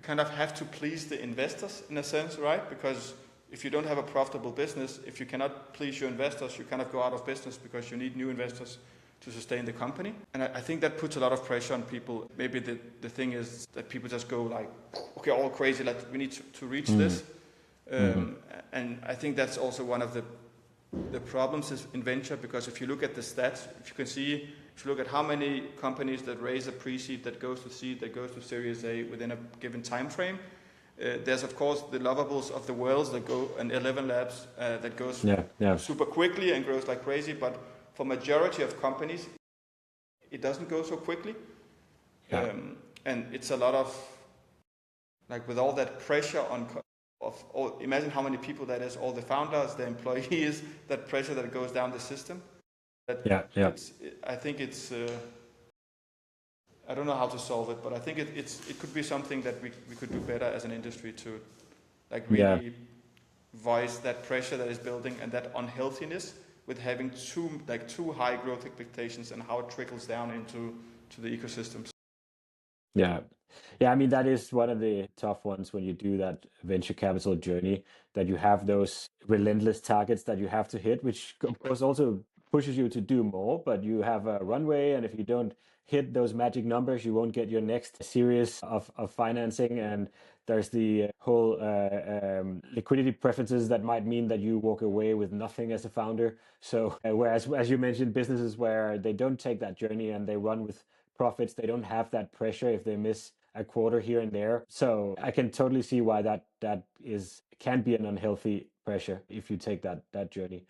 kind of have to please the investors in a sense, right? Because if you don't have a profitable business, if you cannot please your investors, you kind of go out of business because you need new investors to sustain the company. And I think that puts a lot of pressure on people. Maybe the thing is that people just go like, okay, all crazy, like we need to reach this. And I think that's also one of the problems is in venture, because if you look at the stats, if you look at how many companies that raise a pre-seed, that goes to seed, that goes to Series A within a given time frame, there's of course the Lovables of the world that go, and 11 Labs that goes super quickly and grows like crazy, but for majority of companies, it doesn't go so quickly. And it's a lot of, like with all that pressure imagine how many people that is, all the founders, the employees, that pressure that goes down the system. I think it's, I don't know how to solve it, but I think it could be something that we could do better as an industry to like really voice that pressure that is building and that unhealthiness with having too high growth expectations and how it trickles down into the ecosystems. Yeah. I mean, that is one of the tough ones when you do that venture capital journey, that you have those relentless targets that you have to hit, which of course also pushes you to do more, but you have a runway. And if you don't hit those magic numbers, you won't get your next series of financing. And there's the whole liquidity preferences that might mean that you walk away with nothing as a founder. So whereas, as you mentioned, businesses where they don't take that journey and they run with profits, they don't have that pressure if they miss a quarter here and there. So I can totally see why that can be an unhealthy pressure if you take that journey.